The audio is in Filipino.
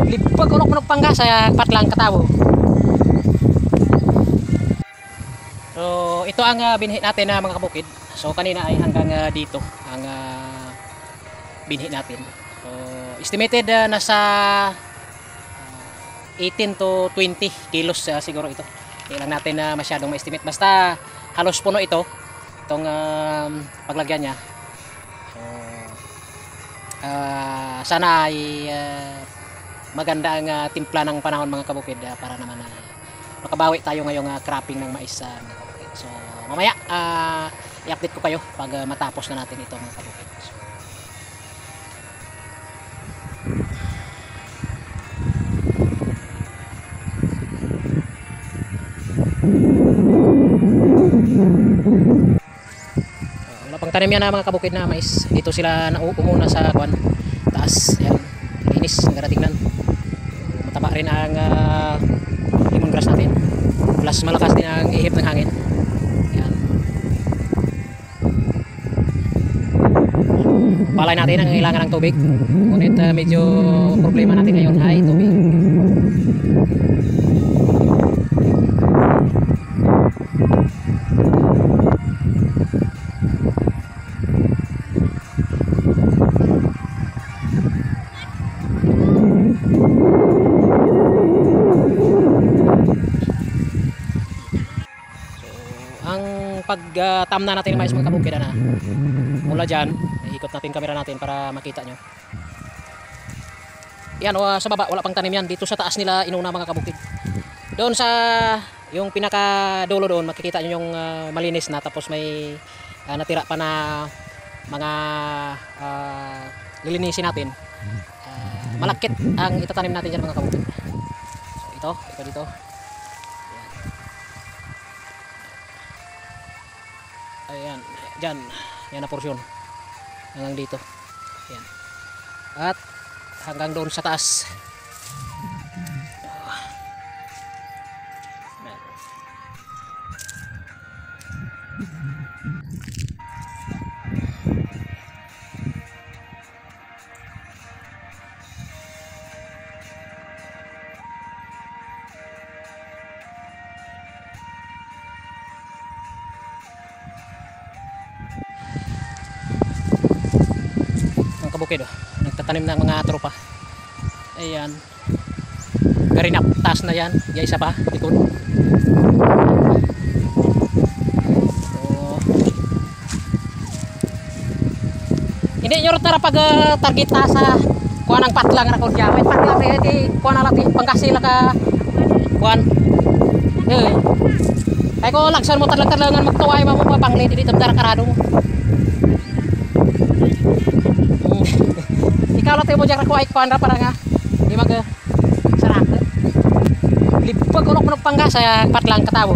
Libag ulok manok pangga sa patlang katawo. So ito ang binhi natin na mga kabukid. So kanina ay hanggang dito ang binhi natin. So estimated nasa 18 to 20 kilos siguro ito. Hindi lang natin masyadong ma-estimate. Basta halos puno ito. Itong paglagyan niya. So sana ay maganda ang timpla ng panahon mga kabukid para naman makabawi tayo ngayong cropping ng mais mga kabukid. So mamaya i-update ko kayo pag matapos na natin ito mga kabukid. So, wala pang tanim yan na mga kabukid na mais. Dito sila umuna sa kuwan taas. Yan, linis ang tingnan. Mataba rin ang lemongrass natin. Plus malakas din ang ihip ng hangin. Yan. Palay natin ang kailangan ng tubig. Ngunit medyo problema natin ngayon ay tubig. Pag-tamna natin ng mais mga kabukid na mula dyan, ikot natin camera natin para makita nyo. Yan sa baba wala pang tanim yan. Dito sa taas nila inuna mga kabukid. Doon sa yung pinaka dulo doon makikita nyo yung malinis na, tapos may natira pa na mga lilinisin natin. Malakit ang itatanim natin dyan mga kabukid. So ito dito. Ayan, dyan, yan na porsyon hanggang dito. Ayan. At hanggang doon sa taas. Kabukid nagtatanim ng mga tropa. Ayan, garinap, taas na yan, yung isa pa likod. So, hindi nyo tara pag target ta sa kuha ng patlang na kordya. May patlang na di kuha na lang pangkasila ka kuhan ay ko lagsan mo talang-talangan magtuway mo panglay dito dara karado mo. Ikaw lang tayo mo dyan nakuha ikuhan na parang di mag sarap. Libag ulok manok pangga sa patlang katawo.